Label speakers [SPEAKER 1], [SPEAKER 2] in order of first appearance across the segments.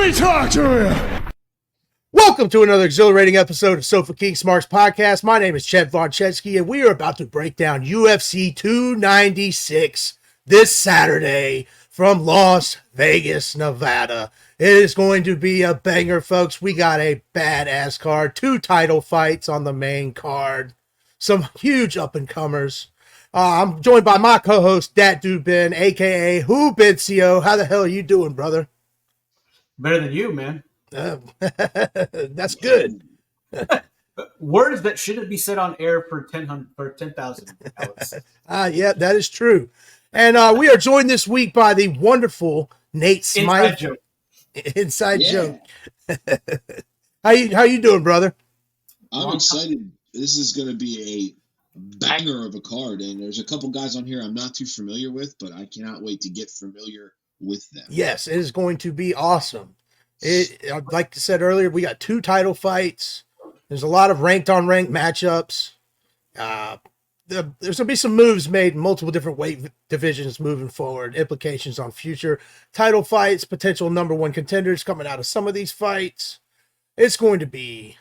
[SPEAKER 1] me talk to you.
[SPEAKER 2] Welcome to another exhilarating episode of Sofa King Smarks Podcast. My name is Chet Vonchetsky, and we are about to break down UFC 296 this Saturday from Las Vegas, Nevada. It is going to be a banger, folks. We got a badass card, 2 title fights on the main card, some huge up-and-comers. I'm joined by my co-host, Dat Dude Ben, a.k.a. Who Bitsio. How the hell are you doing, brother?
[SPEAKER 3] Better than you, man.
[SPEAKER 2] That's good.
[SPEAKER 3] Words that shouldn't be said on air for 10,000 hours.
[SPEAKER 2] Yeah, that is true. And we are joined this week by the wonderful Nate Smythe. Inside joke. How you doing, brother?
[SPEAKER 4] I'm excited. This is going to be a banger of a card, and there's a couple guys on here I'm not too familiar with, but I cannot wait to get familiar with them.
[SPEAKER 2] Yes, it is going to be awesome. Like I said earlier, we got 2 title fights. There's a lot of ranked on ranked matchups. There's going to be some moves made in multiple different weight divisions moving forward, implications on future title fights, potential number 1 contenders coming out of some of these fights. It's going to be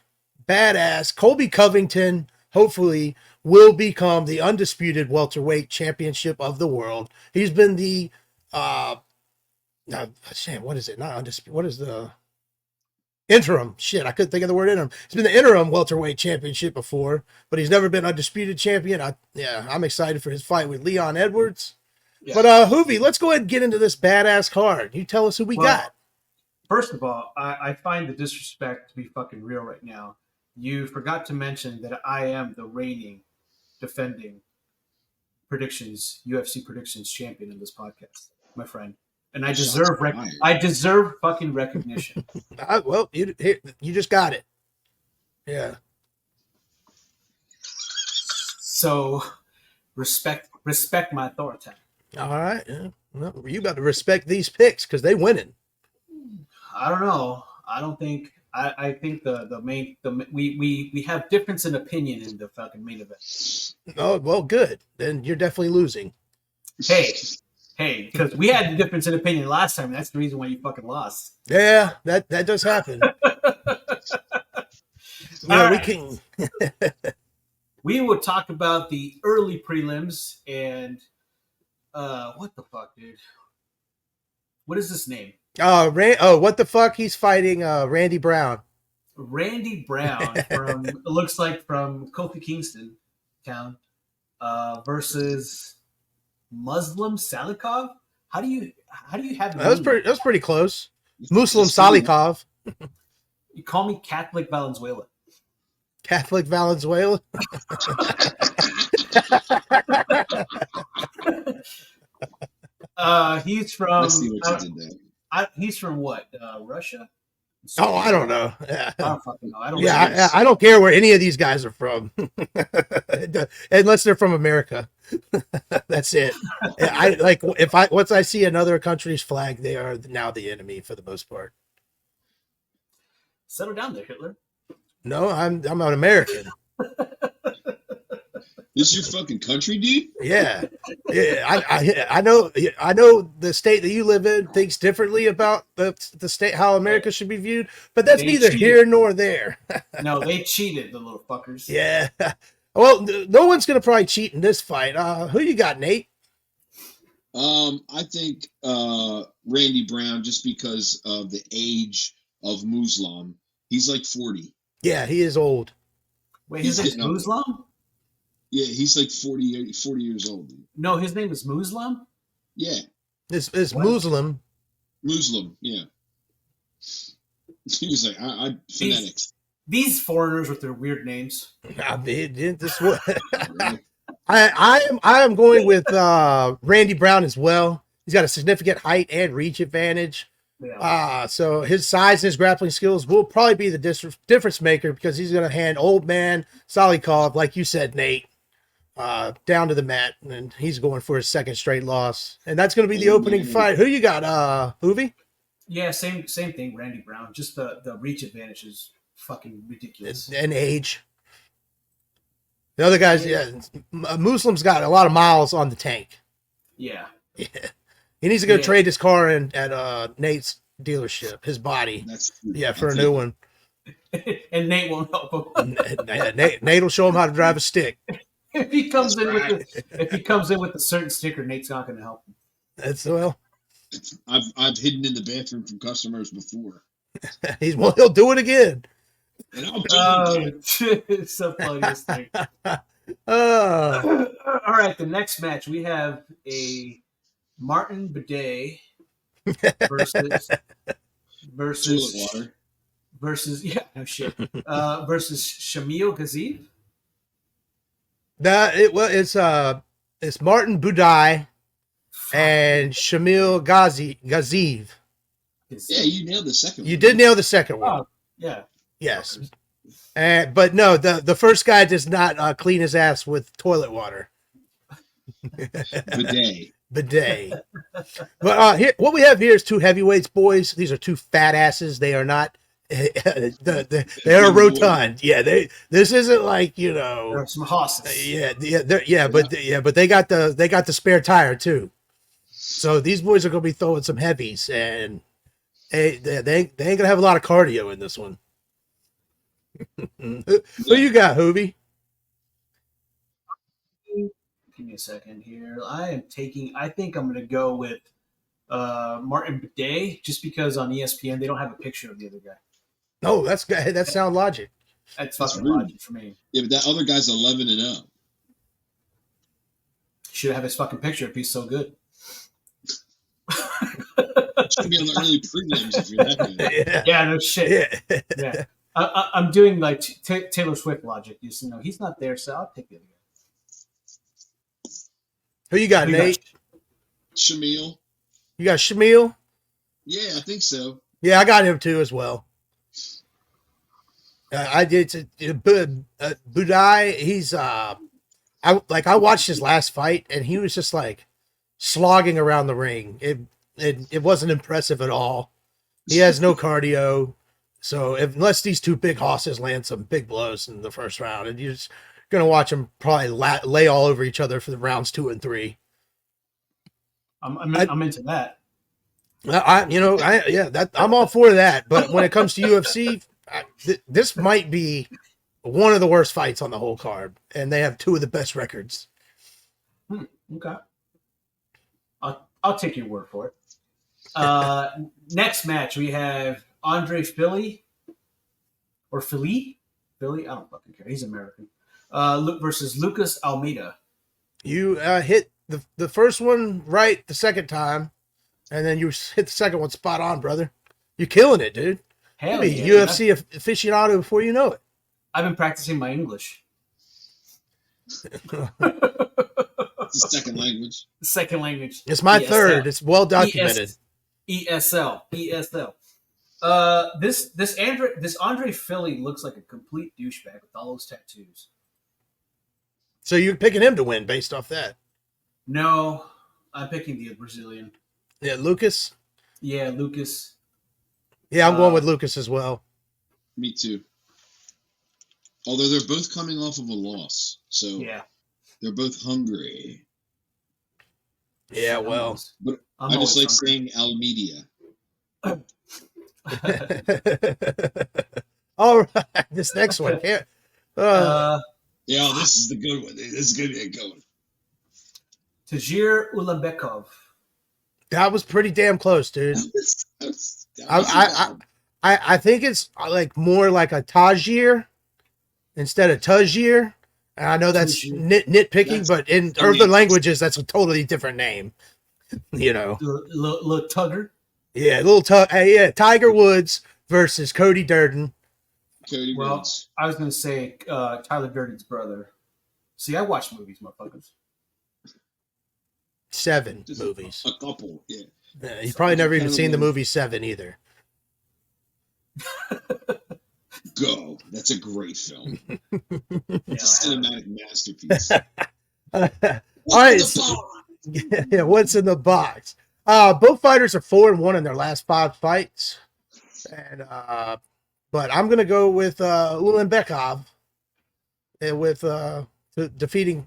[SPEAKER 2] badass. Colby Covington, hopefully, will become the undisputed welterweight championship of the world. He's been the what is it? Not undisputed. What is the interim? Shit, I couldn't think of the word interim. He's been the interim welterweight championship before, but he's never been undisputed champion. I'm excited for his fight with Leon Edwards. Yeah. But Hoovy, let's go ahead and get into this badass card. You tell us who we got.
[SPEAKER 3] First of all, I find the disrespect to be fucking real right now. You forgot to mention that I am the reigning, defending UFC predictions champion in this podcast, my friend. And I deserve fucking recognition.
[SPEAKER 2] Well, you just got it. Yeah.
[SPEAKER 3] So respect my authority.
[SPEAKER 2] All right. Yeah. Well, you got to respect these picks because they winning.
[SPEAKER 3] I don't know. I don't think. I think we have difference in opinion in the fucking main event.
[SPEAKER 2] Oh well, good. Then you're definitely losing. Hey, because we had a difference in opinion last time. That's the reason why you fucking lost. Yeah, that does happen. We can.
[SPEAKER 3] We will talk about the early prelims and what the fuck, dude? What is this name?
[SPEAKER 2] What the fuck? He's fighting Randy Brown.
[SPEAKER 3] Randy Brown from it looks like from Kofi Kingston town versus Muslim Salikov. How do you have
[SPEAKER 2] that was pretty close. Muslim Salikov.
[SPEAKER 3] You call me Catholic Valenzuela.
[SPEAKER 2] Catholic Valenzuela.
[SPEAKER 3] He's from.
[SPEAKER 4] I see what you did there.
[SPEAKER 3] He's from what? Russia?
[SPEAKER 2] Oh, I don't know.
[SPEAKER 3] I don't fucking know.
[SPEAKER 2] I don't care where any of these guys are from, unless they're from America. That's it. Once I see another country's flag, they are now the enemy for the most part.
[SPEAKER 3] Settle down there, Hitler.
[SPEAKER 2] No, I'm an American.
[SPEAKER 4] This is your fucking country, dude?
[SPEAKER 2] Yeah. I know the state that you live in thinks differently about the state, how America should be viewed, but that's neither here nor there.
[SPEAKER 3] No, they cheated, the little fuckers.
[SPEAKER 2] Yeah. Well, no one's going to probably cheat in this fight. Who you got, Nate?
[SPEAKER 4] I think Randy Brown, just because of the age of Muslim. He's like 40.
[SPEAKER 2] Yeah, he is old.
[SPEAKER 3] Wait, his name's Muslim?
[SPEAKER 4] Yeah, he's like 40 years old.
[SPEAKER 3] No, his name is Muslim?
[SPEAKER 4] Yeah.
[SPEAKER 2] It's Muslim.
[SPEAKER 4] Muslim, yeah. He was like, I phonetics.
[SPEAKER 3] These foreigners with their weird names.
[SPEAKER 2] I am going with Randy Brown as well. He's got a significant height and reach advantage. Yeah. So his size and his grappling skills will probably be the difference maker because he's going to hand old man Salikov, like you said, Nate, down to the mat, and he's going for his second straight loss. And that's going to be the opening fight. Who you got, Hoovy?
[SPEAKER 3] Yeah, same thing, Randy Brown. Just the reach advantage is fucking ridiculous.
[SPEAKER 2] And age. The other guys, Muslim's got a lot of miles on the tank.
[SPEAKER 3] Yeah.
[SPEAKER 2] He needs to go trade his car at Nate's dealership, his body.
[SPEAKER 4] That's
[SPEAKER 2] Yeah, for a new one.
[SPEAKER 3] And Nate won't help him.
[SPEAKER 2] Nate will show him how to drive a stick.
[SPEAKER 3] if he comes
[SPEAKER 4] That's
[SPEAKER 3] in
[SPEAKER 4] right.
[SPEAKER 3] if he comes in with a certain sticker, Nate's not going to help him.
[SPEAKER 2] That's well,
[SPEAKER 4] I've hidden in the bathroom from customers before,
[SPEAKER 2] he'll do it again.
[SPEAKER 4] and I'll do
[SPEAKER 3] Oh,
[SPEAKER 4] it.
[SPEAKER 3] it's the funniest thing.
[SPEAKER 2] Oh,
[SPEAKER 3] All right, the next match we have a Martin Bidet versus
[SPEAKER 4] Toilet water.
[SPEAKER 3] versus versus Shamil Gazif.
[SPEAKER 2] It's Martin Budai and Shamil Gaziv.
[SPEAKER 4] Yeah, you nailed the second one.
[SPEAKER 2] You did nail the second one.
[SPEAKER 3] Oh, yeah.
[SPEAKER 2] Yes. But no, the first guy does not clean his ass with toilet water. Bidet. But here, what we have here is two heavyweights, boys. These are two fat asses. They are not. They are rotund. Yeah, This isn't like
[SPEAKER 3] There are some hosses.
[SPEAKER 2] but they got the spare tire too. So these boys are gonna be throwing some heavies, and they ain't gonna have a lot of cardio in this one. Who you got, Hoovy?
[SPEAKER 3] Give me a second here. I think I'm going to go with Martin Bidet, just because on ESPN they don't have a picture of the other guy.
[SPEAKER 2] No, that's sound logic.
[SPEAKER 3] That's
[SPEAKER 4] That's
[SPEAKER 3] fucking
[SPEAKER 4] rude.
[SPEAKER 3] logic for me.
[SPEAKER 4] Yeah, but that other guy's 11-0.
[SPEAKER 3] Should have his fucking picture if he's so good.
[SPEAKER 4] Should be on the early prelims if you're that good.
[SPEAKER 3] Yeah, no shit.
[SPEAKER 2] Yeah.
[SPEAKER 3] Yeah. I'm doing like Taylor Swift logic. You know, he's not there, so I'll pick the other guy.
[SPEAKER 2] Who you got,
[SPEAKER 3] Who you
[SPEAKER 2] Nate?
[SPEAKER 4] Shamil.
[SPEAKER 2] You got Shamil?
[SPEAKER 4] Yeah, I think so.
[SPEAKER 2] Yeah, I got him too as well. I did. Budai. He's I watched his last fight, and he was just like slogging around the ring. It wasn't impressive at all. He has no cardio. So unless these two big hosses land some big blows in the first round, and you're just gonna watch them probably lay all over each other for the rounds 2 and 3.
[SPEAKER 3] I'm into that.
[SPEAKER 2] I'm all for that. But when it comes to UFC, this might be one of the worst fights on the whole card, and they have two of the best records.
[SPEAKER 3] Okay. I'll take your word for it. Next match we have Andre Philly or Philly. I don't fucking care. He's American. Versus Lucas Almeida.
[SPEAKER 2] You hit the first one right the second time, and then you hit the second one spot on, brother. You're killing it, dude.
[SPEAKER 3] Hell
[SPEAKER 2] You'll be
[SPEAKER 3] yeah,
[SPEAKER 2] UFC aficionado before you know it.
[SPEAKER 3] I've been practicing my English.
[SPEAKER 4] It's a second language.
[SPEAKER 3] Second language.
[SPEAKER 2] It's my
[SPEAKER 3] ESL.
[SPEAKER 2] third. It's well documented.
[SPEAKER 3] ESL. This Andre Philly looks like a complete douchebag with all those tattoos.
[SPEAKER 2] So you're picking him to win based off that?
[SPEAKER 3] No, I'm picking the Brazilian.
[SPEAKER 2] Yeah, Lucas.
[SPEAKER 3] Yeah, Lucas.
[SPEAKER 2] Yeah, I'm going with Lucas as well.
[SPEAKER 4] Me too. Although they're both coming off of a loss, so
[SPEAKER 3] Yeah.
[SPEAKER 4] they're both hungry.
[SPEAKER 2] Yeah, well.
[SPEAKER 4] But
[SPEAKER 3] I'm
[SPEAKER 4] I just
[SPEAKER 3] always
[SPEAKER 4] like
[SPEAKER 3] hungry.
[SPEAKER 4] saying Almedia.
[SPEAKER 2] All right, this next one.
[SPEAKER 4] Yeah, this is the good one. This is going to be a good one.
[SPEAKER 3] Tajir Ulanbekov.
[SPEAKER 2] that was pretty damn close, dude.
[SPEAKER 4] That was
[SPEAKER 2] I think it's like more like a Tajir instead of Tajir. And I know that's nitpicking, but in other languages, that's a totally different name.
[SPEAKER 3] Little Tugger.
[SPEAKER 2] Yeah, Tiger Woods versus Cody Durden.
[SPEAKER 4] Cody
[SPEAKER 3] Well,
[SPEAKER 4] Rhodes.
[SPEAKER 3] I was going to say Tyler Durden's brother. See, I watch movies, motherfuckers.
[SPEAKER 2] 7
[SPEAKER 4] Just
[SPEAKER 2] movies.
[SPEAKER 4] A couple, yeah.
[SPEAKER 2] Yeah, you probably never even seen the movie 7 either.
[SPEAKER 4] Go. That's a great film.
[SPEAKER 3] Yeah,
[SPEAKER 4] It's a cinematic masterpiece.
[SPEAKER 2] All right. Yeah, what's in the box? Both fighters are 4-1 in their last 5 fights. And but I'm gonna go with Ulanbekov and with defeating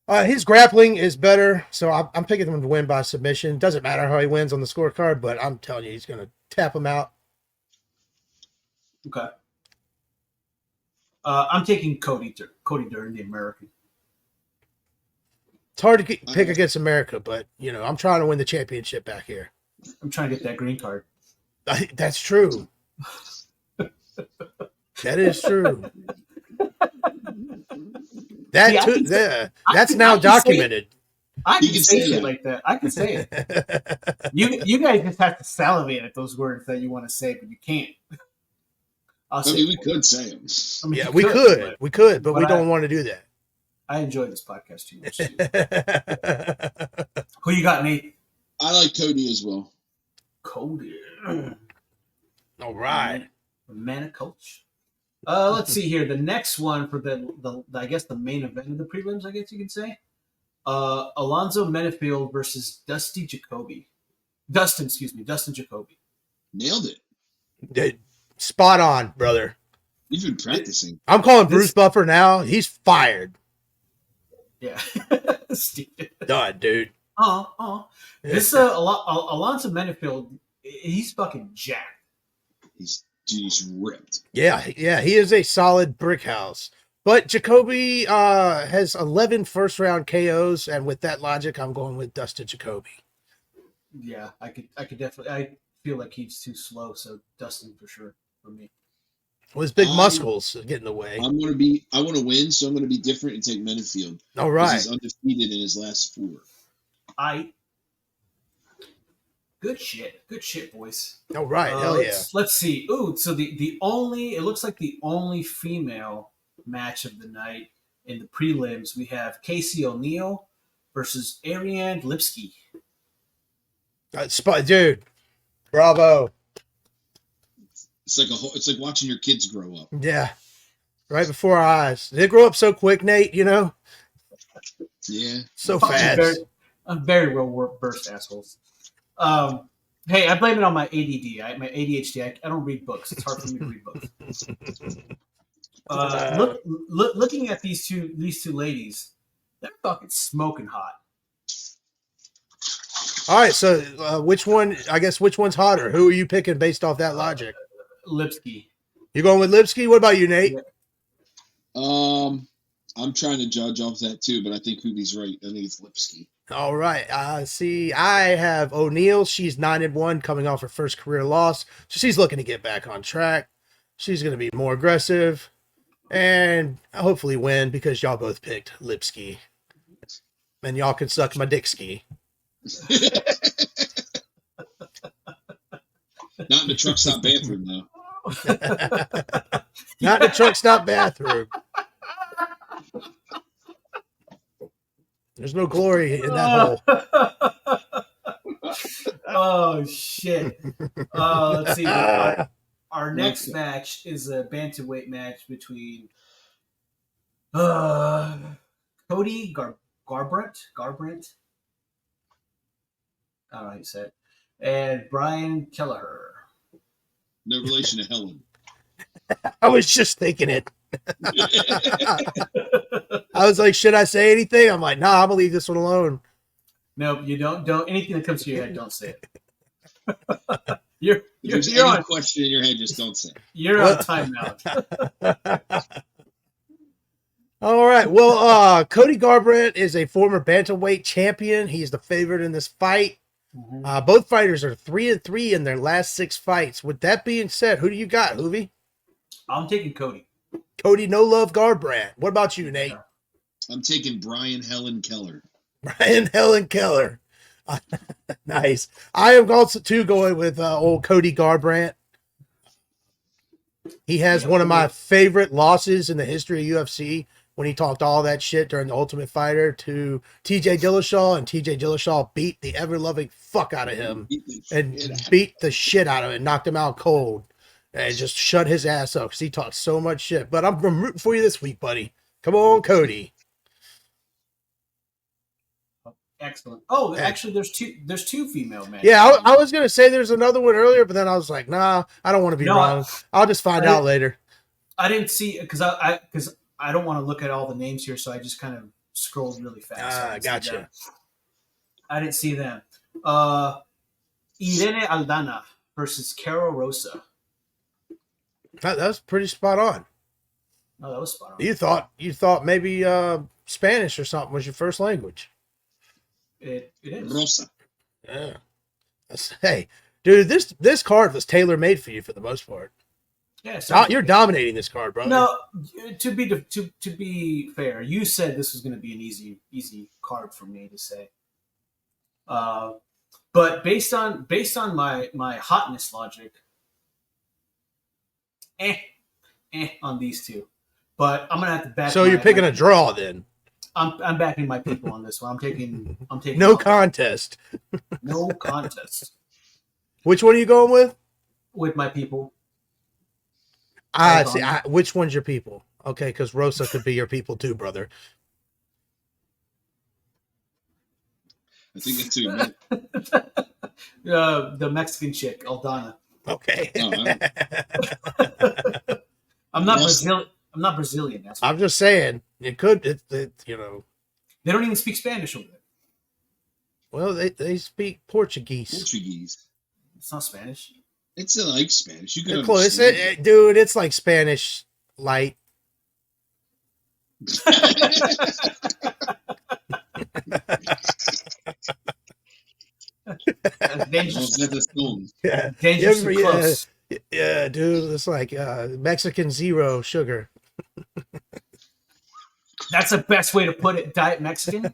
[SPEAKER 2] his grappling is better, so I'm picking him to win by submission. Doesn't matter how he wins on the scorecard, but I'm telling you, he's gonna tap him out.
[SPEAKER 3] Okay. I'm taking Cody Durden, the American.
[SPEAKER 2] It's hard to pick against America, but I'm trying to win the championship back here.
[SPEAKER 3] I'm trying to get that green card.
[SPEAKER 2] That's true. That is true. That's now documented.
[SPEAKER 3] I can say shit like that. I can say it. You guys just have to salivate at those words that you want to say, but you can't.
[SPEAKER 4] We could say them.
[SPEAKER 2] We could, but we don't want to do that.
[SPEAKER 3] I enjoy this podcast too much. Who you got, Nate?
[SPEAKER 4] I like Cody as well.
[SPEAKER 3] Cody.
[SPEAKER 2] All right.
[SPEAKER 3] Man coach. Let's see here. The next one for the I guess the main event of the prelims, I guess you could say. Alonzo Menifield versus Dustin Jacoby. Dustin Jacoby.
[SPEAKER 4] Nailed it.
[SPEAKER 2] Spot on, brother.
[SPEAKER 4] You've been practicing.
[SPEAKER 2] I'm calling Bruce Buffer now. He's fired.
[SPEAKER 3] Yeah. Stupid.
[SPEAKER 2] Done, dude.
[SPEAKER 3] This Alonzo Menifield, he's fucking jacked.
[SPEAKER 4] He's ripped.
[SPEAKER 2] Yeah, he is a solid brick house. But Jacoby has 11 first-round KOs, and with that logic, I'm going with Dustin Jacoby.
[SPEAKER 3] Yeah, I could definitely. I feel like he's too slow, so Dustin for sure for me.
[SPEAKER 2] Well, his big muscles get in the way.
[SPEAKER 4] I want to win, so I'm going to be different and take Menifield.
[SPEAKER 2] All right.
[SPEAKER 4] He's undefeated in his last 4.
[SPEAKER 3] Good shit, boys.
[SPEAKER 2] All right, hell yeah.
[SPEAKER 3] Let's see. Ooh, so it looks like the only female match of the night in the prelims, we have Casey O'Neill versus Ariane Lipski.
[SPEAKER 2] Dude, bravo.
[SPEAKER 4] It's like watching your kids grow up.
[SPEAKER 2] Yeah, right before our eyes. They grow up so quick, Nate.
[SPEAKER 4] Yeah,
[SPEAKER 2] so fast.
[SPEAKER 3] I'm very well versed, assholes. Hey, I blame it on my ADD. My ADHD. I don't read books. It's hard for me to read books. Looking at these two ladies, they're fucking smoking hot.
[SPEAKER 2] All right, so which one's hotter? Who are you picking based off that logic?
[SPEAKER 3] Lipski.
[SPEAKER 2] You going with Lipski? What about you, Nate?
[SPEAKER 4] Yeah. I'm trying to judge off that too, but I think Hoobie's right. I think it's Lipski.
[SPEAKER 2] All right. See, I have O'Neill. She's 9-1, coming off her first career loss, so she's looking to get back on track. She's going to be more aggressive and hopefully win because y'all both picked Lipski, and y'all can suck my dick ski.
[SPEAKER 4] Not in the truck stop bathroom, though.
[SPEAKER 2] Not in the truck stop bathroom. There's no glory in that hole.
[SPEAKER 3] Oh, shit. Let's see. Our next match is a bantamweight match between Cody Garbrandt. I don't know how you say it. And Brian Kelleher.
[SPEAKER 4] No relation to Helen.
[SPEAKER 2] I was just thinking it. I was like, should I say anything? I'm like, nah, I'm gonna leave this one alone.
[SPEAKER 3] No, you don't. Anything that comes to your head, don't say it. If
[SPEAKER 4] there's any question in your head, just don't say it.
[SPEAKER 3] You're on timeout.
[SPEAKER 2] All right. Well, Cody Garbrandt is a former bantamweight champion. He's the favorite in this fight. Mm-hmm. Both fighters are 3-3 in their last 6 fights. With that being said, who do you got, Hoovie?
[SPEAKER 3] I'm taking Cody.
[SPEAKER 2] Cody No Love Garbrandt. What about you, Nate?
[SPEAKER 4] I'm taking Brian Helen Keller.
[SPEAKER 2] Brian Helen Keller. Nice. I am also too going with old Cody Garbrandt. He has one of my favorite losses in the history of UFC when he talked all that shit during the Ultimate Fighter to TJ Dillashaw, and TJ Dillashaw beat the ever-loving fuck out of him and beat the shit out of him, knocked him out cold, and just shut his ass up because he talked so much shit. But I'm rooting for you this week, buddy. Come on, Cody.
[SPEAKER 3] Excellent. Oh, actually, there's two female matches.
[SPEAKER 2] Yeah, I was gonna say there's another one earlier, but then I was like, nah, I don't want to be wrong. I'll just find out later.
[SPEAKER 3] I didn't see because I don't want to look at all the names here, so I just kind of scrolled really fast.
[SPEAKER 2] Gotcha.
[SPEAKER 3] I didn't see them. Irene Aldana versus Caro Rosa.
[SPEAKER 2] That was pretty spot on.
[SPEAKER 3] Oh, that was spot on.
[SPEAKER 2] You thought maybe Spanish or something was your first language.
[SPEAKER 3] It is.
[SPEAKER 4] Rosa.
[SPEAKER 2] Yeah. Hey, dude, this card was tailor made for you for the most part.
[SPEAKER 3] Yeah, so
[SPEAKER 2] You're dominating this card, bro.
[SPEAKER 3] no. To be fair, you said this was going to be an easy card for me to say. But based on my hotness logic, on these two. But I'm gonna have to back.
[SPEAKER 2] So you're picking a draw then.
[SPEAKER 3] I'm backing my people on this one. I'm taking.
[SPEAKER 2] No contest.
[SPEAKER 3] No contest
[SPEAKER 2] Which one are you going with?
[SPEAKER 3] with my people.
[SPEAKER 2] See. Which one's your people? Okay, because Rosa could be your people too, brother.
[SPEAKER 4] I think that's who you meant.
[SPEAKER 3] The Mexican chick, Aldana.
[SPEAKER 2] Okay.
[SPEAKER 3] I'm not Brazilian. I'm not Brazilian. That's
[SPEAKER 2] I'm just saying it could. They
[SPEAKER 3] don't even speak Spanish over there.
[SPEAKER 2] Well, they speak Portuguese.
[SPEAKER 4] Portuguese.
[SPEAKER 3] It's not Spanish.
[SPEAKER 4] It's like Spanish. You can
[SPEAKER 2] Close,
[SPEAKER 4] understand.
[SPEAKER 2] dude. It's like Spanish light. Yeah.
[SPEAKER 3] Dangerously close.
[SPEAKER 2] Yeah, dude. It's like Mexican zero sugar.
[SPEAKER 3] That's the best way to put it. Diet Mexican.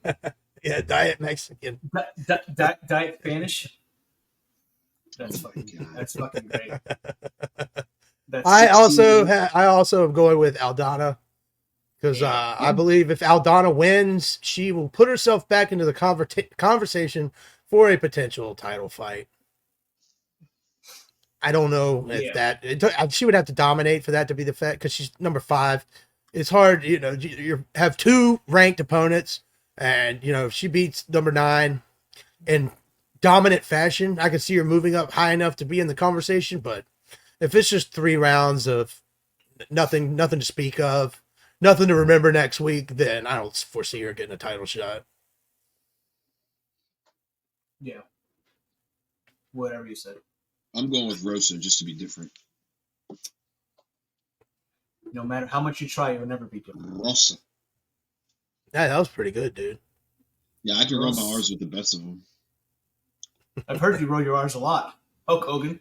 [SPEAKER 2] Yeah, diet Mexican.
[SPEAKER 3] Diet Spanish. That's fucking great.
[SPEAKER 2] I also am going with Aldana because I believe if Aldana wins, she will put herself back into the conversation for a potential title fight. I don't know if she would have to dominate for that to be the fact because she's number 5. It's hard, you have 2 ranked opponents, and if she beats number 9 in dominant fashion, I could see her moving up high enough to be in the conversation. But if it's just 3 rounds of nothing to speak of, nothing to remember next week, then I don't foresee her getting a title shot.
[SPEAKER 3] Yeah. Whatever you said.
[SPEAKER 4] I'm going with Rosa just to be different.
[SPEAKER 3] No matter how much you try, you'll never be different.
[SPEAKER 4] Rosa.
[SPEAKER 2] Yeah, that was pretty good, dude.
[SPEAKER 4] Yeah, I can roll my R's with the best of them.
[SPEAKER 3] I've heard you roll your R's a lot. Hulk Hogan.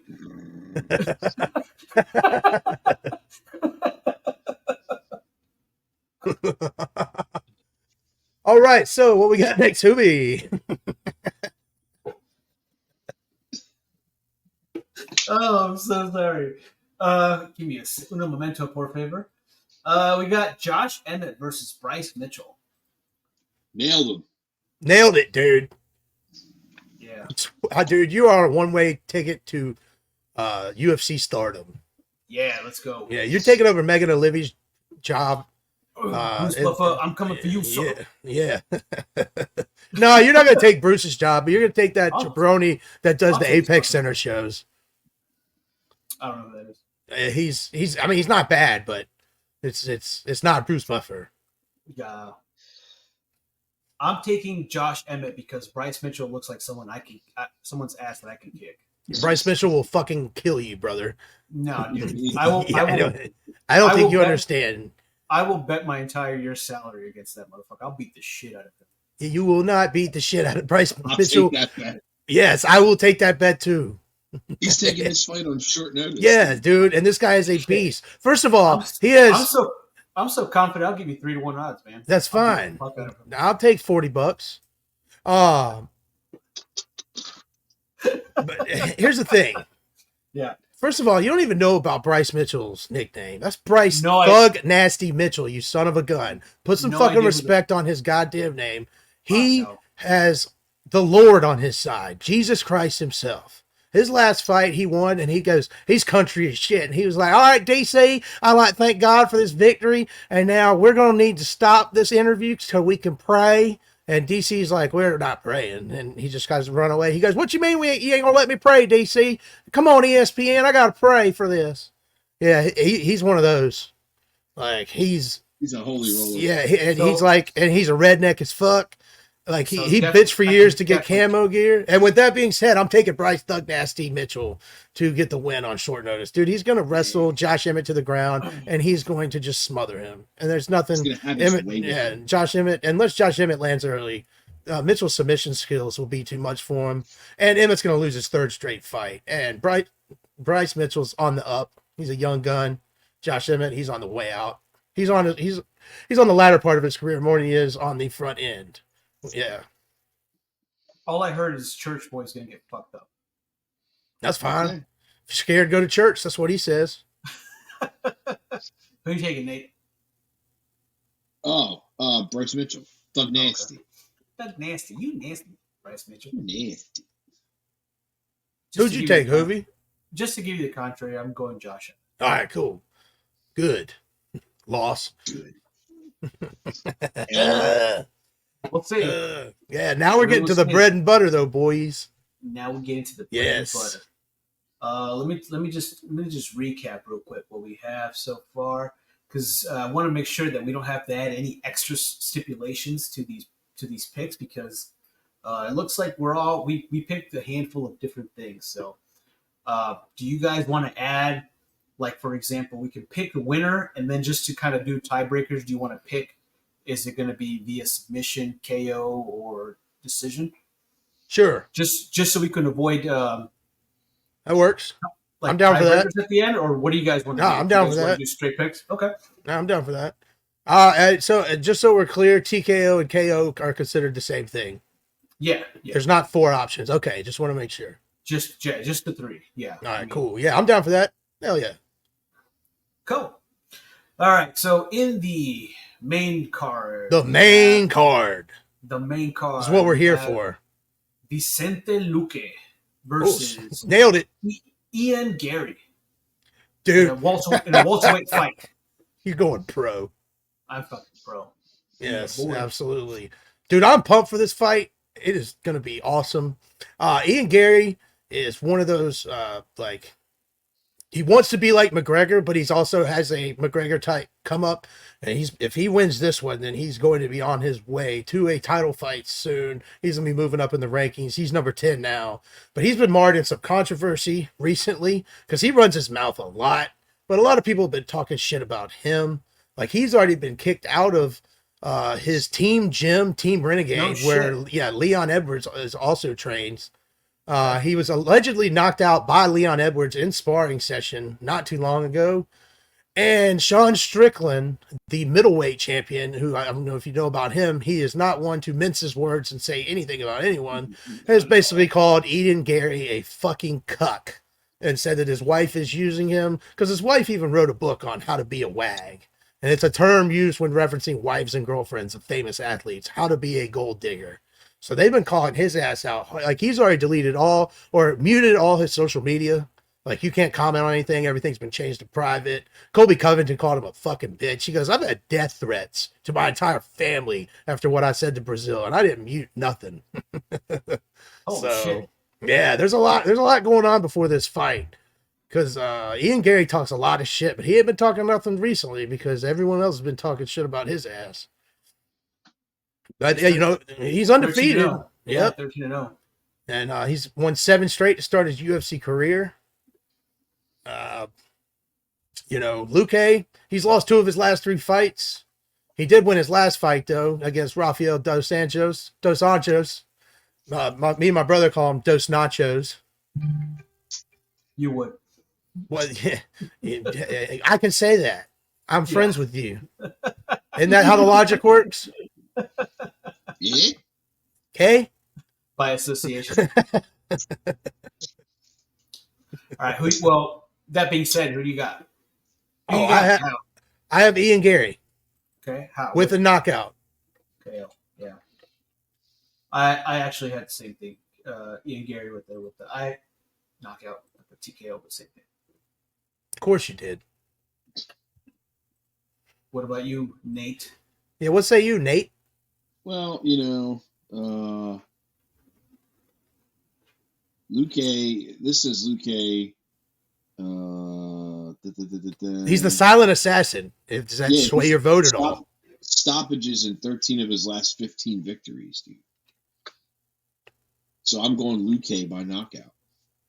[SPEAKER 2] All right, so what we got next, Hubie?
[SPEAKER 3] Oh, I'm so sorry. Give me a memento, por favor. We got Josh Emmett versus Bryce Mitchell.
[SPEAKER 4] Nailed him.
[SPEAKER 2] Nailed it, dude.
[SPEAKER 3] Yeah.
[SPEAKER 2] Dude, you are a one-way ticket to UFC stardom.
[SPEAKER 3] Yeah, let's go.
[SPEAKER 2] Yeah, you're taking over Megan Olivia's job.
[SPEAKER 3] Bruce Buffer, I'm coming for you, sir.
[SPEAKER 2] Yeah. No, you're not going to take Bruce's job, but you're going to take that jabroni that does the Apex Center shows.
[SPEAKER 3] I don't know who that is.
[SPEAKER 2] He's not bad, but it's not Bruce Buffer.
[SPEAKER 3] Yeah. I'm taking Josh Emmett because Bryce Mitchell looks like someone's ass that I can kick.
[SPEAKER 2] Bryce Mitchell will fucking kill you, brother.
[SPEAKER 3] No, dude.
[SPEAKER 2] I don't think you understand.
[SPEAKER 3] I will bet my entire year's salary against that motherfucker. I'll beat the shit out of him.
[SPEAKER 2] You will not beat the shit out of Bryce
[SPEAKER 4] I'll
[SPEAKER 2] Mitchell.
[SPEAKER 4] take that bet.
[SPEAKER 2] Yes, I will take that bet too.
[SPEAKER 4] He's taking this fight on short notice.
[SPEAKER 2] Yeah, dude, and this guy is a beast. First of all,
[SPEAKER 3] I'm so confident. I'll give you 3-1 odds, man.
[SPEAKER 2] That's fine. I'll take $40. But here's the thing.
[SPEAKER 3] Yeah.
[SPEAKER 2] First of all, you don't even know about Bryce Mitchell's nickname. That's Bryce Nasty Mitchell, you son of a gun. Put some fucking respect on his goddamn name. He has the Lord on his side, Jesus Christ himself. His last fight, he won, and he's country as shit. And he was like, all right, DC, thank God for this victory. And now we're going to need to stop this interview so we can pray. And DC's like, we're not praying. And he just guys run away. He goes, what you mean you ain't going to let me pray, DC? Come on, ESPN. I got to pray for this. Yeah, he's one of those. Like, he's
[SPEAKER 4] a holy roller.
[SPEAKER 2] Yeah, he's a redneck as fuck. Like
[SPEAKER 3] So
[SPEAKER 2] he
[SPEAKER 3] definitely-
[SPEAKER 2] bitched for years to get
[SPEAKER 3] definitely.
[SPEAKER 2] camo gear. And with that being said, I'm taking Bryce Thug Nasty Mitchell to get the win on short notice. Dude, he's going to wrestle Josh Emmett to the ground and he's going to just smother him. And there's
[SPEAKER 4] He's
[SPEAKER 2] nothing.
[SPEAKER 4] gonna have his
[SPEAKER 2] Emmett,
[SPEAKER 4] way with
[SPEAKER 2] yeah,
[SPEAKER 4] him.
[SPEAKER 2] Josh Emmett, unless Josh Emmett lands early, Mitchell's submission skills will be too much for him. And Emmett's going to lose his third straight fight. And Bryce Mitchell's on the up. He's a young gun. Josh Emmett, he's on the way out. He's on the latter part of his career more than he is on the front end. Yeah.
[SPEAKER 3] All I heard is Church Boy's gonna get fucked up.
[SPEAKER 2] That's fine.
[SPEAKER 4] Okay.
[SPEAKER 2] If you're scared, go to church. That's what he says.
[SPEAKER 3] Who you taking, Nate?
[SPEAKER 4] Oh, Bryce Mitchell. Thug Nasty.
[SPEAKER 3] That's nasty. You nasty, Bryce Mitchell.
[SPEAKER 4] Nasty.
[SPEAKER 3] Just
[SPEAKER 2] Who'd
[SPEAKER 3] to
[SPEAKER 2] you
[SPEAKER 3] give
[SPEAKER 2] take, Hoovy?
[SPEAKER 3] Just to give you the contrary, I'm going Josh.
[SPEAKER 2] All right, cool. Good. Loss.
[SPEAKER 4] Good.
[SPEAKER 3] We'll see.
[SPEAKER 2] Yeah, now we're getting to the bread and butter, though, boys.
[SPEAKER 3] Now we get into the bread
[SPEAKER 2] Yes.
[SPEAKER 3] and butter. Let me just recap real quick what we have so far, because I want to make sure that we don't have to add any extra stipulations to these picks, because it looks like we picked a handful of different things. So, do you guys want to add, like, for example, we can pick a winner, and then just to kind of do tiebreakers, do you want to pick? Is it going to be via submission, KO, or decision?
[SPEAKER 2] Sure.
[SPEAKER 3] Just so we can avoid
[SPEAKER 2] That works.
[SPEAKER 3] like
[SPEAKER 2] I'm down for that.
[SPEAKER 3] tiebreakers at the end, or what do you guys want to
[SPEAKER 2] No,
[SPEAKER 3] do?
[SPEAKER 2] I'm
[SPEAKER 3] Do
[SPEAKER 2] down
[SPEAKER 3] you guys
[SPEAKER 2] for
[SPEAKER 3] wanna
[SPEAKER 2] that.
[SPEAKER 3] Do straight picks. Okay.
[SPEAKER 2] No, I'm down for that. So just so we're clear, TKO and KO are considered the same thing.
[SPEAKER 3] Yeah.
[SPEAKER 2] There's not 4 options. Okay, just want to make sure.
[SPEAKER 3] Just the 3. Yeah.
[SPEAKER 2] All right, cool. Yeah, I'm down for that. Hell yeah.
[SPEAKER 3] Cool. All right. So in the main card,
[SPEAKER 2] The main card
[SPEAKER 3] is
[SPEAKER 2] is what we're here for.
[SPEAKER 3] Vicente Luque
[SPEAKER 2] Oh,
[SPEAKER 3] versus
[SPEAKER 2] nailed it,
[SPEAKER 3] Ian Gary
[SPEAKER 2] dude.
[SPEAKER 3] in a welterweight fight.
[SPEAKER 2] You're going pro.
[SPEAKER 3] I'm fucking pro.
[SPEAKER 2] Yes,
[SPEAKER 3] Yeah, boy.
[SPEAKER 2] absolutely. Dude, I'm pumped for this fight. It is going to be awesome. Ian Gary is one of those, he wants to be like McGregor, but he's also has a McGregor type come up. And if he wins this one, then he's going to be on his way to a title fight soon. He's going to be moving up in the rankings. He's number 10 now, but he's been marred in some controversy recently because he runs his mouth a lot. But a lot of people have been talking shit about him. Like, he's already been kicked out of his team gym, Team Renegade, where Leon Edwards is also trains. He was allegedly knocked out by Leon Edwards in sparring session not too long ago. And Sean Strickland, the middleweight champion, who I don't know if you know about him, he is not one to mince his words and say anything about anyone, has basically called Ian Gary a fucking cuck and said that his wife is using him, because his wife even wrote a book on how to be a wag. And it's a term used when referencing wives and girlfriends of famous athletes, how to be a gold digger. So they've been calling his ass out. Like, he's already deleted all or muted all his social media. Like, you can't comment on anything. Everything's been changed to private. Colby Covington called him a fucking bitch. He goes, I've had death threats to my entire family after what I said to Brazil, and I didn't mute nothing.
[SPEAKER 3] Shit.
[SPEAKER 2] Yeah, there's a lot going on before this fight. Because Ian Gary talks a lot of shit, but he ain't been talking nothing recently because everyone else has been talking shit about his ass. But yeah, he's undefeated.
[SPEAKER 3] 13-0. Yeah, 13-0.
[SPEAKER 2] And he's won 7 straight to start his UFC career. Luque, he's lost 2 of his last 3 fights. He did win his last fight, though, against Rafael Dos Anjos. Me and my brother call him Dos Nachos.
[SPEAKER 3] You would.
[SPEAKER 2] Well, yeah, I can say that. I'm friends with you. Isn't that how the logic works?
[SPEAKER 4] Yeah.
[SPEAKER 2] Okay.
[SPEAKER 3] By association. All right. That being said, who do you got? Who you got?
[SPEAKER 2] I have Ian Gary.
[SPEAKER 3] Okay. How?
[SPEAKER 2] With a knockout.
[SPEAKER 3] Okay. Yeah. I actually had the same thing. Ian Gary with the knockout, with the TKO, but same thing.
[SPEAKER 2] Of course you did.
[SPEAKER 3] What about you, Nate?
[SPEAKER 2] Yeah, what say you, Nate?
[SPEAKER 4] Well, Luque. This is Luque.
[SPEAKER 2] He's the silent assassin. Does that sway your vote at all?
[SPEAKER 4] Stoppages in 13 of his last 15 victories, dude. So I'm going Luque by knockout.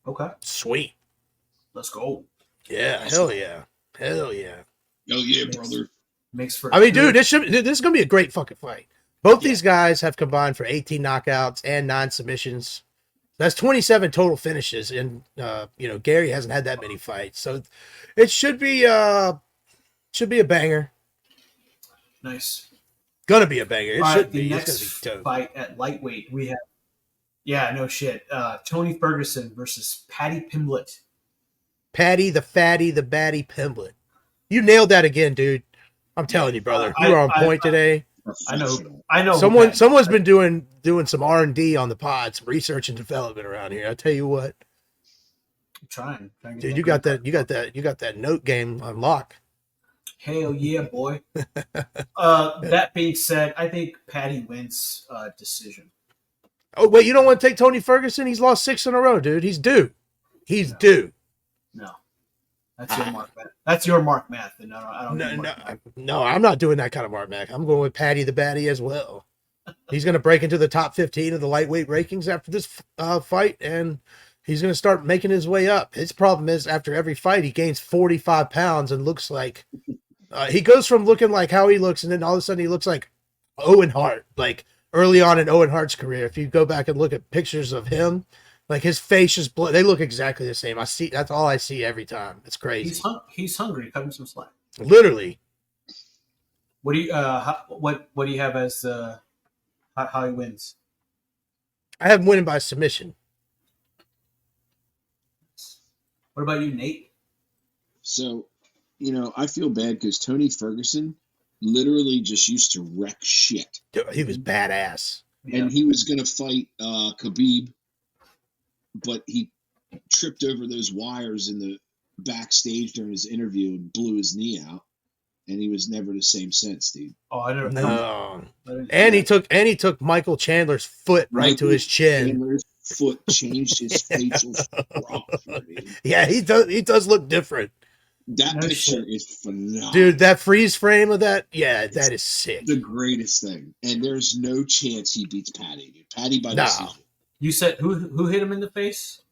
[SPEAKER 3] Okay,
[SPEAKER 2] Sweet.
[SPEAKER 3] let's go.
[SPEAKER 2] Yeah. Hell yeah. Hell yeah.
[SPEAKER 4] Oh yeah,
[SPEAKER 3] Makes-
[SPEAKER 4] brother.
[SPEAKER 3] Makes for.
[SPEAKER 2] I mean,
[SPEAKER 3] good-
[SPEAKER 2] dude, this is gonna be a great fucking fight. Both
[SPEAKER 3] Yeah.
[SPEAKER 2] these guys have combined for 18 knockouts and 9 submissions. That's 27 total finishes, and Gary hasn't had that many fights, so it should be a banger.
[SPEAKER 3] Nice.
[SPEAKER 2] Gonna be a banger. It
[SPEAKER 3] All
[SPEAKER 2] should
[SPEAKER 3] right, the
[SPEAKER 2] be.
[SPEAKER 3] next
[SPEAKER 2] It's gonna be dope.
[SPEAKER 3] fight at lightweight, we have. Yeah, no shit. Tony Ferguson versus Paddy Pimblett.
[SPEAKER 2] Patty the fatty, the batty Pimblett. You nailed that again, dude. I'm telling you, brother. You are on point today.
[SPEAKER 3] I know.
[SPEAKER 4] Professional.
[SPEAKER 3] I know.
[SPEAKER 2] Someone's been doing some R&D on the pod, some research and development around here. I tell you what,
[SPEAKER 3] I'm trying to get
[SPEAKER 2] dude, you got that note game on lock.
[SPEAKER 3] Hell yeah, boy. That being said, I think Paddy wins decision.
[SPEAKER 2] Oh wait, you don't want to take Tony Ferguson? He's lost 6 in a row, dude. He's due. He's due.
[SPEAKER 3] No, that's your mark math. That's your mark math, and I don't. do mark math.
[SPEAKER 2] No, I'm not doing that kind of Mark Mac. I'm going with Patty the Batty as well. He's going to break into the top 15 of the lightweight rankings after this fight, and he's going to start making his way up. His problem is after every fight, he gains 45 pounds and looks like he goes from looking like how he looks, and then all of a sudden he looks like Owen Hart, like early on in Owen Hart's career. If you go back and look at pictures of him, like his face is they look exactly the same. That's all I see every time. It's crazy.
[SPEAKER 3] He's hungry. Cut him some slack.
[SPEAKER 2] Literally.
[SPEAKER 3] What do you what do you have as how he wins?
[SPEAKER 2] I have him winning by submission.
[SPEAKER 3] What about you, Nate?
[SPEAKER 4] So, I feel bad because Tony Ferguson literally just used to wreck shit.
[SPEAKER 2] Dude, he was badass.
[SPEAKER 3] Yeah.
[SPEAKER 4] And he was going to fight Khabib, but he tripped over those wires in the backstage during his interview and blew his knee out. And he was never the same since, dude.
[SPEAKER 3] Oh, I never.
[SPEAKER 2] No.
[SPEAKER 3] I didn't-
[SPEAKER 2] And he took Michael Chandler's foot right to his chin.
[SPEAKER 4] Chandler's foot changed his facial structure, dude.
[SPEAKER 2] Yeah, he does look different.
[SPEAKER 4] That
[SPEAKER 3] No
[SPEAKER 4] picture
[SPEAKER 3] shit.
[SPEAKER 4] is phenomenal.
[SPEAKER 2] Dude, that freeze frame of that, yeah, that is sick.
[SPEAKER 4] The greatest thing. And there's no chance he beats Patty, dude. Patty by
[SPEAKER 2] No.
[SPEAKER 4] decision.
[SPEAKER 3] You said who hit him in the face?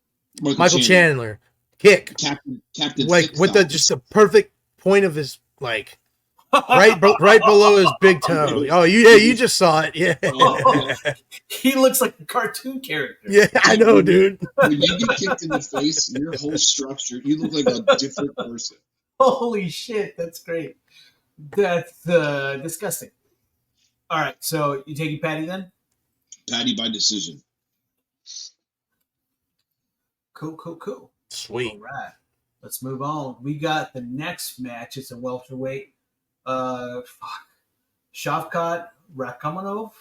[SPEAKER 2] Michael Chandler. Kick.
[SPEAKER 4] Captain
[SPEAKER 2] Like
[SPEAKER 4] Thick
[SPEAKER 2] with the
[SPEAKER 4] Thighs.
[SPEAKER 2] just the perfect point of his right below his big toe. Oh, you just saw it. Yeah.
[SPEAKER 4] Oh,
[SPEAKER 3] He looks like a cartoon character.
[SPEAKER 2] Yeah, I know, dude.
[SPEAKER 4] When you get kicked in the face, your whole structure, you look like a different person.
[SPEAKER 3] Holy shit, that's great. That's disgusting. All right, so you taking Patty then?
[SPEAKER 4] Patty by decision.
[SPEAKER 3] Cool.
[SPEAKER 2] Sweet.
[SPEAKER 3] All right, let's move on. We got the next match. It's a welterweight. Shavkat Rakhmonov.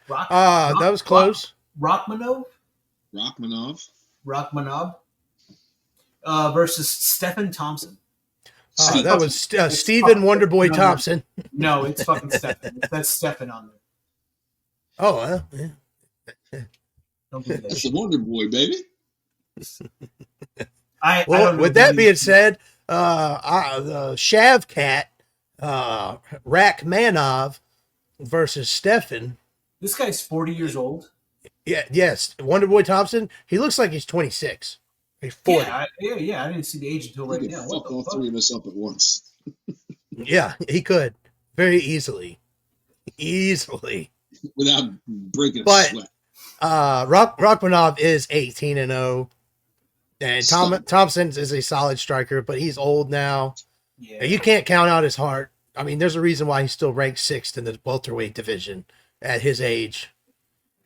[SPEAKER 2] That was close.
[SPEAKER 3] Rakhmonov
[SPEAKER 4] Rachmanov.
[SPEAKER 3] versus Stephen Thompson.
[SPEAKER 2] That was Stephen Wonderboy Thompson.
[SPEAKER 3] No, it's fucking Stephen. That's Stephen on there.
[SPEAKER 2] Oh, yeah.
[SPEAKER 3] Don't do that
[SPEAKER 4] That's
[SPEAKER 3] shit.
[SPEAKER 4] the Wonder Boy, baby.
[SPEAKER 3] I
[SPEAKER 2] Well,
[SPEAKER 3] don't know
[SPEAKER 2] with
[SPEAKER 3] who
[SPEAKER 2] that
[SPEAKER 3] he
[SPEAKER 2] being
[SPEAKER 3] is.
[SPEAKER 2] said, the Shavkat Rachmanov versus Stefan.
[SPEAKER 3] This guy's 40 years old.
[SPEAKER 2] Yeah, yes, Wonderboy Thompson. He looks like he's 26. He's 40.
[SPEAKER 3] Yeah, I didn't see the age until
[SPEAKER 4] He
[SPEAKER 3] right
[SPEAKER 4] could
[SPEAKER 3] now.
[SPEAKER 4] fuck
[SPEAKER 3] What the
[SPEAKER 4] all
[SPEAKER 3] fuck?
[SPEAKER 4] three of us up at once
[SPEAKER 2] Yeah, he could very easily,
[SPEAKER 4] without breaking a
[SPEAKER 2] But-
[SPEAKER 4] sweat.
[SPEAKER 2] Rachmanov is 18-0, and
[SPEAKER 4] Solid.
[SPEAKER 2] Thompson is a solid striker, but he's old now.
[SPEAKER 3] Yeah.
[SPEAKER 2] You can't count out his heart. I mean, there's a reason why he's still ranked 6th in the welterweight division at his age.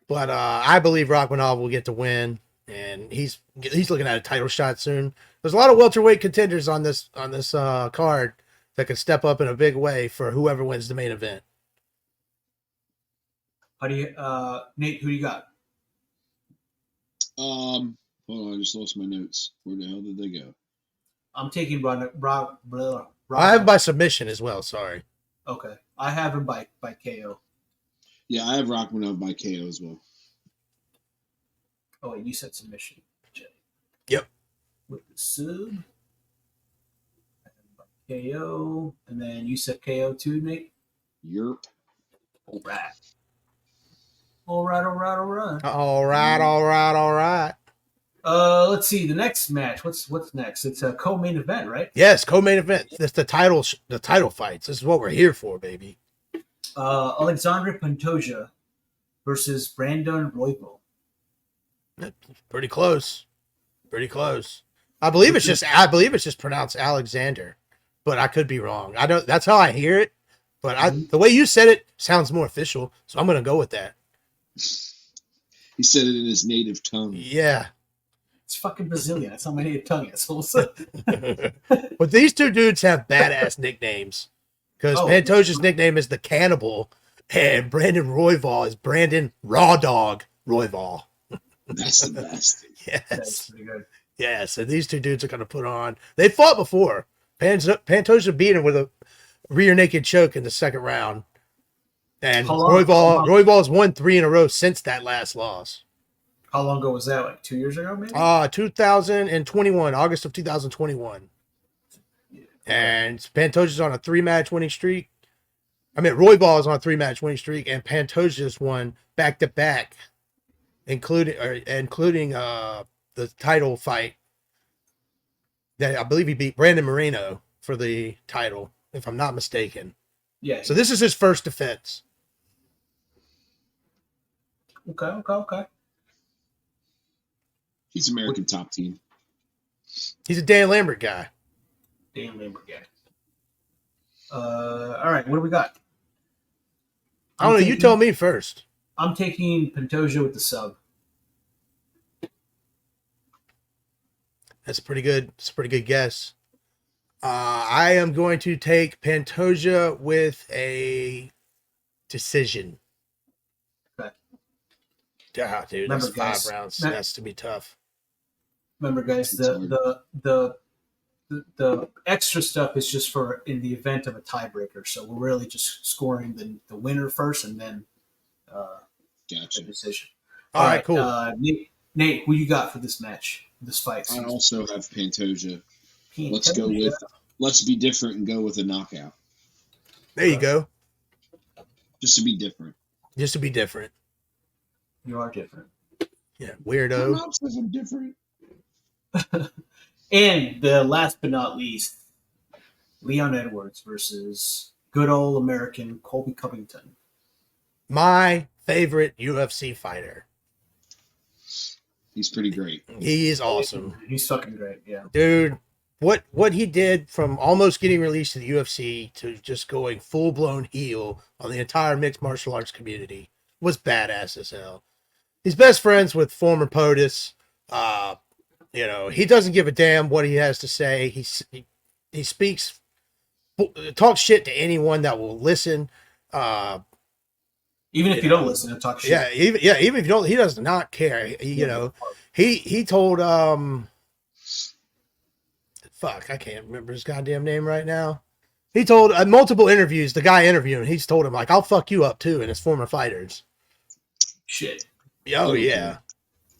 [SPEAKER 2] But I believe Rachmanov will get the win, and he's looking at a title shot soon. There's a lot of welterweight contenders on this card that could step up in a big way for whoever wins the main event.
[SPEAKER 3] How do you, Nate? Who do you got?
[SPEAKER 4] Hold on, I just lost my notes. Where the hell did they go?
[SPEAKER 3] I'm taking Rob.
[SPEAKER 2] I have by submission as well. Sorry.
[SPEAKER 3] Okay, I have him by KO.
[SPEAKER 4] Yeah, I have Rachmanov by KO as well.
[SPEAKER 3] Oh wait, you said submission. Jay.
[SPEAKER 2] Yep.
[SPEAKER 3] With the sub. I have him by KO, and then you said KO too, Nate.
[SPEAKER 4] Yerp.
[SPEAKER 3] All right. All right, all right, all right.
[SPEAKER 2] All right, all right, all right.
[SPEAKER 3] Let's see the next match. What's next? It's a co-main event, right?
[SPEAKER 2] Yes, co-main event. That's the title fights. This is what we're here for, baby.
[SPEAKER 3] Alexandre Pantoja versus Brandon Royval.
[SPEAKER 2] Pretty close. Pretty close. I believe it's just pronounced Alexander, but I could be wrong. I don't. That's how I hear it. But the way you said it sounds more official, so I'm gonna go with that.
[SPEAKER 4] He said it in his native tongue.
[SPEAKER 2] Yeah.
[SPEAKER 3] It's fucking Brazilian. That's not my native tongue, assholes.
[SPEAKER 2] But these two dudes have badass nicknames. Because Pantoja's nickname is the Cannibal, and Brandon Royval is Brandon Raw Dog Royval.
[SPEAKER 4] That's the best.
[SPEAKER 2] Yes.
[SPEAKER 3] That's pretty good.
[SPEAKER 2] Yeah, so these two dudes are going to put on. They fought before. Pantoja beat him with a rear naked choke in the second round. And Royval's won 3 in a row since that last loss.
[SPEAKER 3] How long ago was that? Like 2 years ago, maybe?
[SPEAKER 2] 2021, August of 2021.
[SPEAKER 3] Yeah.
[SPEAKER 2] And Pantoja's on a 3-match winning streak. I mean, Royval is on a 3-match winning streak, and Pantoja's won back-to-back, including the title fight that I believe he beat Brandon Moreno for the title, if I'm not mistaken.
[SPEAKER 3] Yeah.
[SPEAKER 2] So this is his first defense.
[SPEAKER 3] Okay.
[SPEAKER 4] He's American top team.
[SPEAKER 2] He's a Dan Lambert guy.
[SPEAKER 3] Dan Lambert guy. All right, what do we got?
[SPEAKER 2] I don't know. You tell me first.
[SPEAKER 3] I'm taking Pantoja with the sub.
[SPEAKER 2] That's a pretty good guess. I am going to take Pantoja with a decision.
[SPEAKER 3] Okay.
[SPEAKER 2] Yeah, dude,
[SPEAKER 3] Remember,
[SPEAKER 2] that's
[SPEAKER 3] guys,
[SPEAKER 2] 5 rounds. That's to be tough.
[SPEAKER 3] Remember, guys, the extra stuff is just for in the event of a tiebreaker. So we're really just scoring the winner first, and then
[SPEAKER 4] Gotcha.
[SPEAKER 3] the decision.
[SPEAKER 2] All right, cool.
[SPEAKER 3] Nate, who you got for this match, this fight?
[SPEAKER 4] I also have Pantoja. Let's be different and go with a knockout.
[SPEAKER 2] There you go.
[SPEAKER 4] Just to be different.
[SPEAKER 2] Just to be different.
[SPEAKER 3] You are different.
[SPEAKER 2] Yeah,
[SPEAKER 4] My
[SPEAKER 2] weirdo.
[SPEAKER 4] mom says I'm different.
[SPEAKER 3] And the last but not least, Leon Edwards versus good old American Colby Covington.
[SPEAKER 2] My favorite UFC fighter.
[SPEAKER 4] He's pretty great.
[SPEAKER 2] He is awesome.
[SPEAKER 3] He's fucking great, yeah.
[SPEAKER 2] Dude, what he did from almost getting released to the UFC to just going full-blown heel on the entire mixed martial arts community was badass as hell. He's best friends with former POTUS. He doesn't give a damn what he has to say. He talks shit to anyone that will listen.
[SPEAKER 3] Even if you don't listen and talk shit.
[SPEAKER 2] Even if you don't, he does not care. He told I can't remember his goddamn name right now. He told multiple interviews, the guy interviewing, he's told him like, I'll fuck you up too, and his former fighters.
[SPEAKER 3] Shit.
[SPEAKER 2] Oh yeah.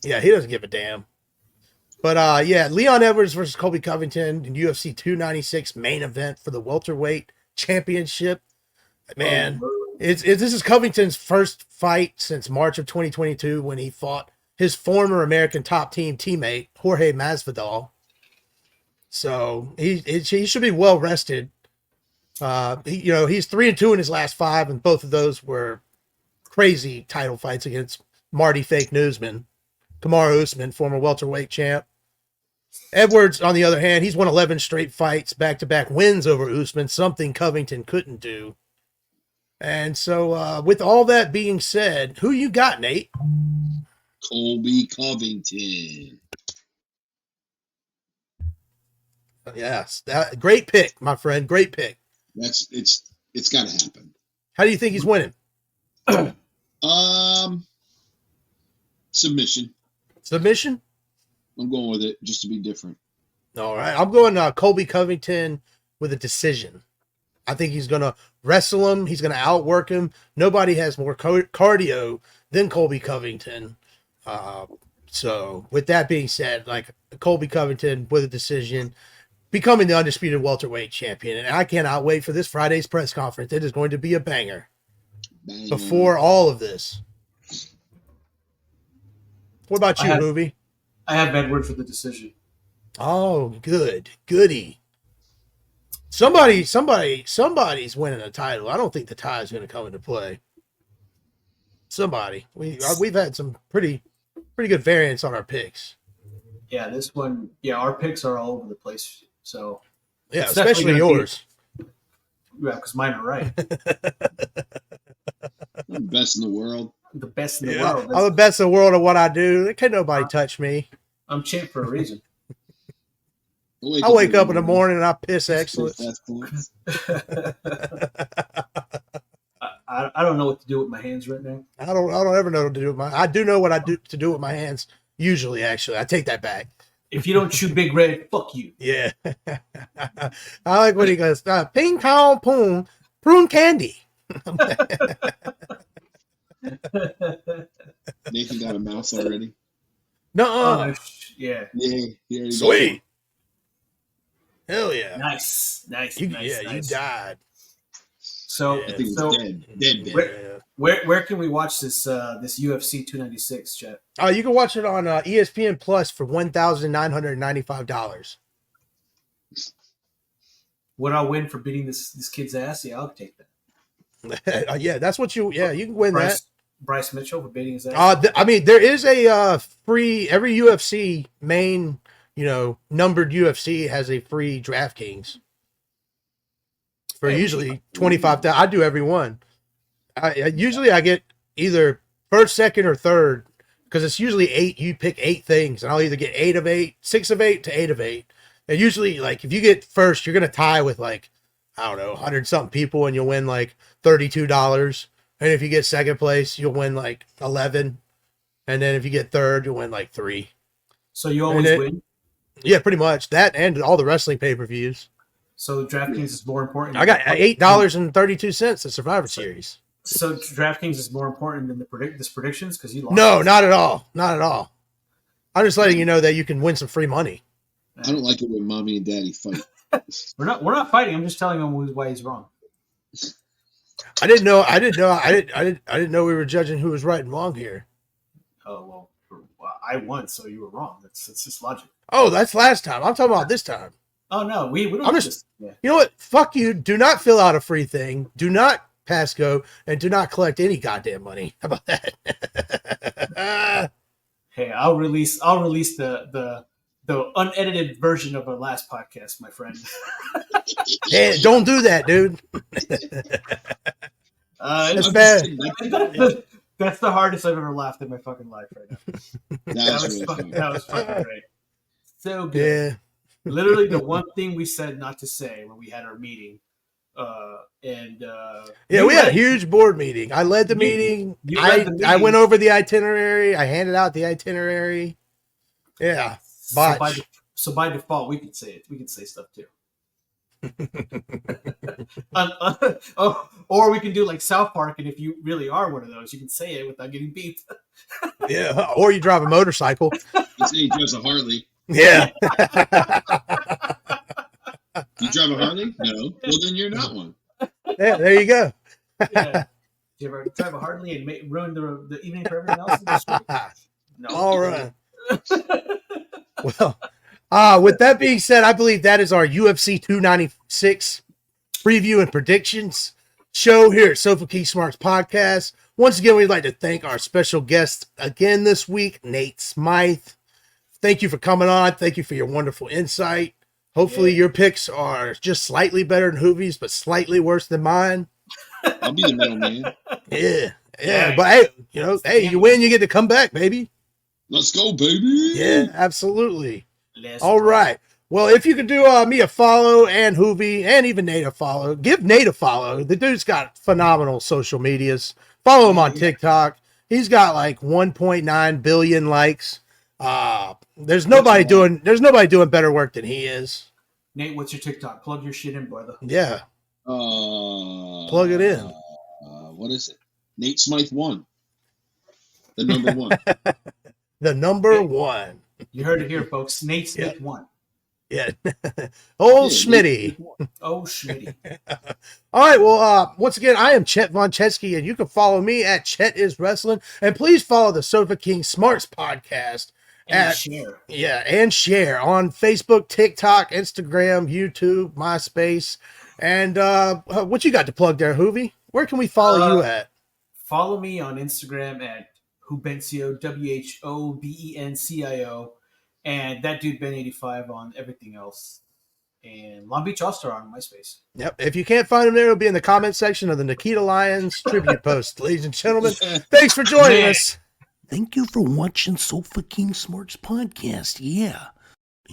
[SPEAKER 2] Yeah, he doesn't give a damn. But Leon Edwards versus Colby Covington in UFC 296 main event for the welterweight championship. Man, this is Covington's first fight since March of 2022 when he fought his former American top team teammate Jorge Masvidal. So he should be well rested. He's 3-2 in his last 5, and both of those were crazy title fights against Marty Fake Newsman, Kamaru Usman, former welterweight champ. Edwards, on the other hand, he's won 11 straight fights, back-to-back wins over Usman, something Covington couldn't do. And so, with all that being said, who you got, Nate?
[SPEAKER 4] Colby Covington.
[SPEAKER 2] Yes, great pick, my friend. Great pick.
[SPEAKER 4] It's got to happen.
[SPEAKER 2] How do you think he's winning?
[SPEAKER 4] Submission.
[SPEAKER 2] Submission?
[SPEAKER 4] I'm going with it just to be different.
[SPEAKER 2] All right. I'm going Colby Covington with a decision. I think he's going to wrestle him. He's going to outwork him. Nobody has more cardio than Colby Covington. So with that being said, like Colby Covington with a decision, becoming the undisputed welterweight champion. And I cannot wait for this Friday's press conference. It is going to be a banger. Before all of this. What about
[SPEAKER 3] I
[SPEAKER 2] you,
[SPEAKER 3] have-
[SPEAKER 2] Hoovy?
[SPEAKER 3] I have Edwards with the decision.
[SPEAKER 2] Oh, goody. Somebody's winning a title. I don't think the tie is going to come into play. Somebody. We've had some pretty good variance on our picks.
[SPEAKER 3] Yeah, this one. Yeah, our picks are all over the place. So
[SPEAKER 2] Yeah,
[SPEAKER 3] it's definitely
[SPEAKER 2] especially
[SPEAKER 3] gonna be-
[SPEAKER 2] yours.
[SPEAKER 3] yeah, because mine are right.
[SPEAKER 4] I'm the best in the world.
[SPEAKER 3] The best in the
[SPEAKER 2] Yeah,
[SPEAKER 3] world.
[SPEAKER 2] I'm the best in the world at what I do. Can't nobody touch me.
[SPEAKER 3] I'm champ for a reason.
[SPEAKER 2] I wake up in the morning and I piss excellence.
[SPEAKER 4] That's points.
[SPEAKER 3] I don't know what to do with my hands right now.
[SPEAKER 2] I don't ever know what to do with my. I do know what I do to do with my hands. Usually, actually, I take that back.
[SPEAKER 3] If you don't chew Big Red, fuck you.
[SPEAKER 2] Yeah, I like when he goes, "Ping pong poon prune candy."
[SPEAKER 4] Nathan got a mouse already.
[SPEAKER 2] No,
[SPEAKER 3] Yeah.
[SPEAKER 4] Yeah, he already got
[SPEAKER 2] sweet.
[SPEAKER 4] one.
[SPEAKER 2] Hell yeah.
[SPEAKER 3] Nice.
[SPEAKER 2] You
[SPEAKER 3] Nice.
[SPEAKER 2] died.
[SPEAKER 3] So,
[SPEAKER 4] I think it's
[SPEAKER 3] so
[SPEAKER 4] dead.
[SPEAKER 3] Where- where can we watch this this UFC 296, chat?
[SPEAKER 2] You can watch it on ESPN Plus for $1,995.
[SPEAKER 3] Would I win for beating this kid's ass? Yeah, I'll take that.
[SPEAKER 2] Yeah, that's what you. Yeah, you can win that.
[SPEAKER 3] Bryce Mitchell for beating his ass.
[SPEAKER 2] I mean, there is a free every UFC main, numbered UFC has a free DraftKings for usually 25,000. I do every one. Usually I get either first, second, or third because it's usually 8. You pick 8 things, and I'll either get 8 of 8, 6 of 8 to 8 of 8. And usually, like if you get first, you're gonna tie with like I don't know 100 something people, and you'll win like $32. And if you get second place, you'll win like 11. And then if you get third, you'll win like 3.
[SPEAKER 3] So you always win?
[SPEAKER 2] Yeah, pretty much. That and all the wrestling pay-per-views.
[SPEAKER 3] So DraftKings is more important.
[SPEAKER 2] I got $8.32 at Survivor Series.
[SPEAKER 3] So DraftKings is more important than this predictions because you lost.
[SPEAKER 2] No, not at all. Not at all. I'm just letting you know that you can win some free money.
[SPEAKER 4] I don't like it when mommy and daddy fight.
[SPEAKER 3] We're not fighting. I'm just telling him why he's wrong.
[SPEAKER 2] I didn't know we were judging who was right and wrong here.
[SPEAKER 3] Oh well, I won, so you were wrong. That's just logic.
[SPEAKER 2] Oh, that's last time. I'm talking about this time.
[SPEAKER 3] Oh no, we don't.
[SPEAKER 2] I'm just. Yeah. You know what? Fuck you. Do not fill out a free thing. Do not pass go, and do not collect any goddamn money. How about that?
[SPEAKER 3] Hey, I'll release the unedited version of our last podcast, my friend.
[SPEAKER 2] Hey, don't do that, dude. That's bad.
[SPEAKER 3] That's the hardest I've ever laughed in my fucking life right now. That was fucking great. So good.
[SPEAKER 2] Yeah.
[SPEAKER 3] Literally the one thing we said not to say when we had our meeting. We had
[SPEAKER 2] a huge board meeting. I led the meeting. I went over the itinerary. I handed out the itinerary. Yeah.
[SPEAKER 3] So by default, we could say it. We could say stuff too. Or we can do like South Park, and if you really are one of those, you can say it without getting beat.
[SPEAKER 2] Yeah. Or you drive a motorcycle.
[SPEAKER 4] You say he drives a Harley.
[SPEAKER 2] Yeah.
[SPEAKER 4] You drive a Harley? No. Well, then you're not one.
[SPEAKER 2] Yeah, there you go.
[SPEAKER 3] Yeah. Do you ever drive a Harley and ruin the evening for everyone else? No.
[SPEAKER 2] All right. Well, with that being said, I believe that is our UFC 296 preview and predictions show here at Sofa Key Smarts Podcast. Once again, we'd like to thank our special guest again this week, Nate Smythe. Thank you for coming on. Thank you for your wonderful insight. Hopefully your picks are just slightly better than Hoovy's, but slightly worse than mine.
[SPEAKER 4] I'll be the middleman.
[SPEAKER 2] Yeah. But hey, you win, you get to come back, baby.
[SPEAKER 4] Let's go, baby.
[SPEAKER 2] Yeah, absolutely. All right. Well, if you could do me a follow and Hoovy and even Nate a follow, give Nate a follow. The dude's got phenomenal social medias. Follow him on TikTok. He's got like 1.9 billion likes. There's nobody doing better work than he is.
[SPEAKER 3] Nate, what's your TikTok? Plug your shit in, brother.
[SPEAKER 2] Yeah. Plug it in.
[SPEAKER 4] What is it? Nate Smythe-1. The number 1.
[SPEAKER 2] The number 1.
[SPEAKER 3] You heard it here, folks. Nate Smythe-1.
[SPEAKER 2] Yeah. Old
[SPEAKER 4] Yeah,
[SPEAKER 2] Schmitty.
[SPEAKER 3] Oh, Schmitty.
[SPEAKER 2] All right. Well, once again, I am Chet Von Chetsky, and you can follow me at Chet is Wrestling. And please follow the Sofa King Smarts podcast
[SPEAKER 3] And
[SPEAKER 2] at
[SPEAKER 3] share.
[SPEAKER 2] and share on Facebook, TikTok, Instagram, YouTube, MySpace. And what you got to plug there, Hoovy? Where can we follow you at?
[SPEAKER 3] Follow me on Instagram at Hubencio, WHOBENCIO, and that dude Ben85 on everything else. And Long Beach All Star on MySpace.
[SPEAKER 2] Yep. If you can't find him there, it'll be in the comment section of the Nikita Lions tribute post. Ladies and gentlemen, thanks for joining us.
[SPEAKER 1] Thank you for watching Sofa King Smarts podcast, yeah.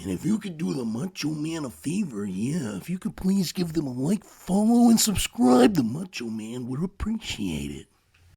[SPEAKER 1] And if you could do the Macho Man a favor, yeah, if you could please give them a like, follow, and subscribe, the Macho Man would appreciate it.